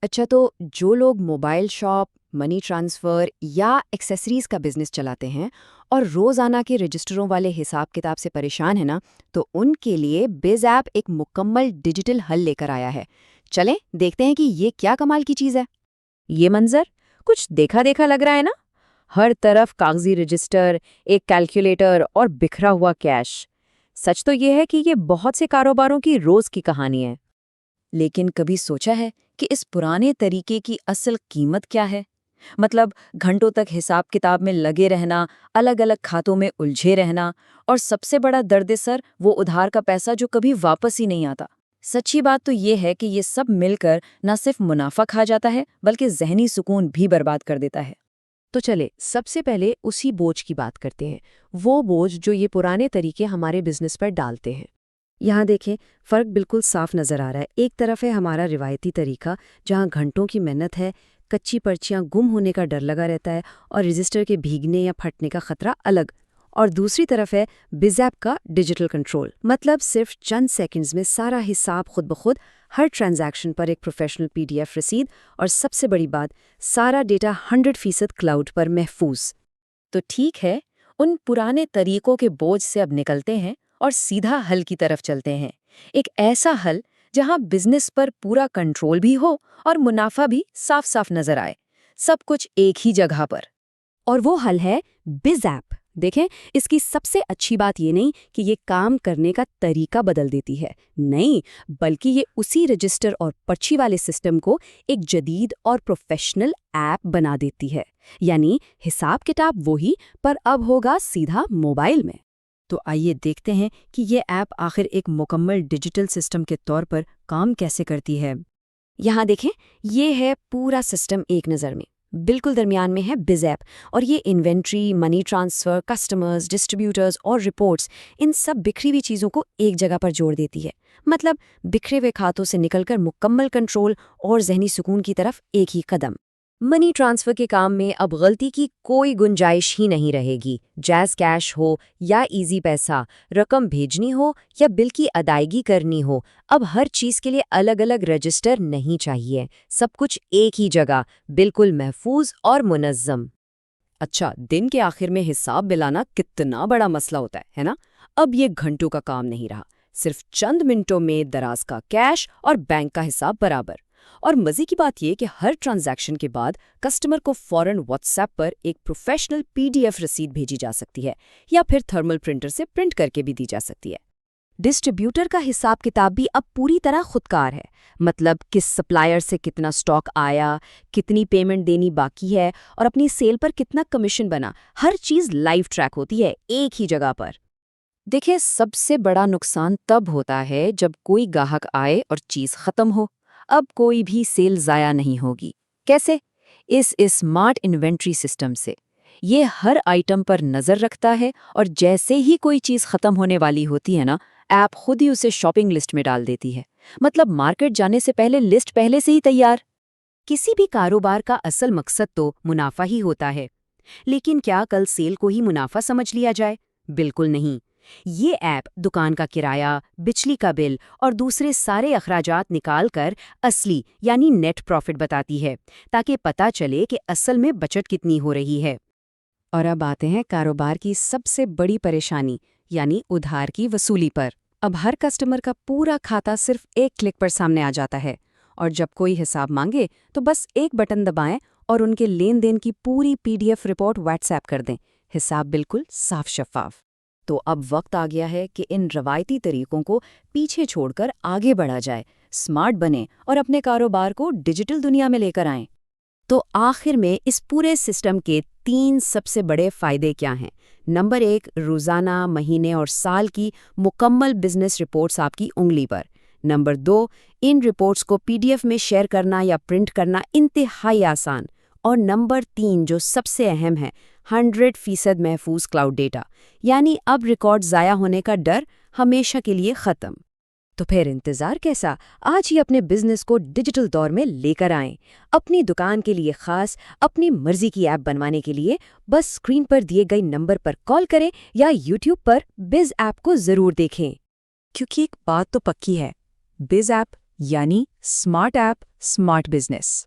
अच्छा, तो जो लोग मोबाइल शॉप, मनी ट्रांसफ़र या एक्सेसरीज़ का बिज़नेस चलाते हैं और रोज़ाना के रजिस्टरों वाले हिसाब-किताब से परेशान हैं ना, तो उनके लिए बिज़ ऐप एक मुकम्मल डिजिटल हल लेकर आया है। चलें, देखते हैं कि ये क्या कमाल की चीज़ है। ये मंजर कुछ देखा देखा लग रहा है ना। हर तरफ कागजी रजिस्टर, एक कैलकुलेटर और बिखरा हुआ कैश। सच तो ये है कि ये बहुत से कारोबारों की रोज की कहानी है। लेकिन कभी सोचा है कि इस पुराने तरीके की असल कीमत क्या है? मतलब घंटों तक हिसाब-किताब में लगे रहना, अलग-अलग खातों में उलझे रहना और सबसे बड़ा दर्द-ए-सर वो उधार का पैसा जो कभी वापस ही नहीं आता। सच्ची बात तो ये है कि ये सब मिलकर न सिर्फ मुनाफा खा जाता है, बल्कि ज़हनी सुकून भी बर्बाद कर देता है। तो चले सबसे पहले उसी बोझ की बात करते हैं। वो बोझ जो ये पुराने तरीके हमारे बिजनेस पर डालते हैं। यहाँ देखें, फ़र्क बिल्कुल साफ नज़र आ रहा है। एक तरफ है हमारा रिवायती तरीका, जहाँ घंटों की मेहनत है, कच्ची पर्चियाँ गुम होने का डर लगा रहता है और रजिस्टर के भीगने या फटने का खतरा अलग। और दूसरी तरफ है बिज़ैप का डिजिटल कंट्रोल, मतलब सिर्फ चंद सेकंड्स में सारा हिसाब खुद ब खुद, हर ट्रांजैक्शन पर एक प्रोफेशनल पीडीएफ रसीद, और सबसे बड़ी बात, सारा डेटा 100% क्लाउड पर महफूज। तो ठीक है, उन पुराने तरीकों के बोझ से अब निकलते हैं और सीधा हल की तरफ चलते हैं। एक ऐसा हल जहां बिजनेस पर पूरा कंट्रोल भी हो और मुनाफा भी साफ साफ नजर आए, सब कुछ एक ही जगह पर। और वो हल है बिज़ ऐप। देखें, इसकी सबसे अच्छी बात ये नहीं कि ये काम करने का तरीका बदल देती है, नहीं, बल्कि ये उसी रजिस्टर और पर्ची वाले सिस्टम को एक जदीद और प्रोफेशनल ऐप बना देती है। यानी हिसाब किताब वही, पर अब होगा सीधा मोबाइल में। तो आइए देखते हैं कि ये ऐप आखिर एक मुकम्मल डिजिटल सिस्टम के तौर पर काम कैसे करती है। यहाँ देखें, ये है पूरा सिस्टम एक नज़र में। बिल्कुल दरमियान में है बिज़ ऐप, और ये inventory, money transfer, customers, distributors और रिपोर्ट्स, इन सब बिखरी हुई चीज़ों को एक जगह पर जोड़ देती है। मतलब बिखरे हुए खातों से निकलकर मुकम्मल कंट्रोल और जहनी सुकून की तरफ एक ही कदम। मनी ट्रांसफर के काम में अब गलती की कोई गुंजाइश ही नहीं रहेगी। जैज़ कैश हो या इजी पैसा, रकम भेजनी हो या बिल की अदायगी करनी हो, अब हर चीज के लिए अलग अलग रजिस्टर नहीं चाहिए। सब कुछ एक ही जगह, बिल्कुल महफूज और मुनज्जम। अच्छा, दिन के आखिर में हिसाब मिलाना कितना बड़ा मसला होता है ना? अब ये घंटों का काम नहीं रहा, सिर्फ चंद मिनटों में दराज का कैश और बैंक का हिसाब बराबर। और मजे की बात ये कि हर ट्रांजैक्शन के बाद कस्टमर को फौरन व्हाट्सएप पर एक प्रोफेशनल पीडीएफ रसीद भेजी जा सकती है, या फिर थर्मल प्रिंटर से प्रिंट करके भी दी जा सकती है। डिस्ट्रीब्यूटर का हिसाब किताब भी अब पूरी तरह खुदकार है। मतलब किस सप्लायर से कितना स्टॉक आया, कितनी पेमेंट देनी बाकी है और अपनी सेल पर कितना कमीशन बना, हर चीज़ लाइव ट्रैक होती है एक ही जगह पर। देखिए, सबसे बड़ा नुकसान तब होता है जब कोई ग्राहक आए और चीज खत्म हो। अब कोई भी सेल जाया नहीं होगी। कैसे? इस स्मार्ट इन्वेंट्री सिस्टम से। ये हर आइटम पर नजर रखता है और जैसे ही कोई चीज खत्म होने वाली होती है ना, ऐप खुद ही उसे शॉपिंग लिस्ट में डाल देती है। मतलब मार्केट जाने से पहले लिस्ट पहले से ही तैयार। किसी भी कारोबार का असल मकसद तो मुनाफा ही होता है, लेकिन क्या कल सेल को ही मुनाफा समझ लिया जाए? बिल्कुल नहीं। ये ऐप दुकान का किराया, बिजली का बिल और दूसरे सारे अखराजात निकाल कर असली यानी नेट प्रॉफिट बताती है, ताकि पता चले कि असल में बचत कितनी हो रही है। और अब आते हैं कारोबार की सबसे बड़ी परेशानी, यानी उधार की वसूली पर। अब हर कस्टमर का पूरा खाता सिर्फ एक क्लिक पर सामने आ जाता है, और जब कोई हिसाब मांगे तो बस एक बटन दबाएं और उनके लेन देन की पूरी पीडीएफ रिपोर्ट व्हाट्सएप कर दें। हिसाब बिल्कुल साफ शफाफ। तो अब वक्त आ गया है कि इन रवायती तरीकों को पीछे छोड़कर आगे बढ़ा जाए, स्मार्ट बने और अपने कारोबार को डिजिटल दुनिया में लेकर आएं। तो आखिर में इस पूरे सिस्टम के 3 सबसे बड़े फायदे क्या हैं? नंबर 1, रोज़ाना, महीने और साल की मुकम्मल बिजनेस रिपोर्ट्स आपकी उंगली पर। नंबर 2, इन रिपोर्ट्स को पीडीएफ में शेयर करना या प्रिंट करना इंतहाई आसान। और नंबर 3, जो सबसे अहम है, 100% महफूज क्लाउड डेटा। यानी अब रिकॉर्ड ज़ाया होने का डर हमेशा के लिए ख़त्म। तो फिर इंतजार कैसा? आज ही अपने बिजनेस को डिजिटल दौर में लेकर आएं। अपनी दुकान के लिए खास अपनी मर्जी की ऐप बनवाने के लिए बस स्क्रीन पर दिए गए नंबर पर कॉल करें या यूट्यूब पर बिज़ ऐप को जरूर देखें। क्योंकि एक बात तो पक्की है, बिज़ ऐप यानी स्मार्ट ऐप स्मार्ट बिजनेस।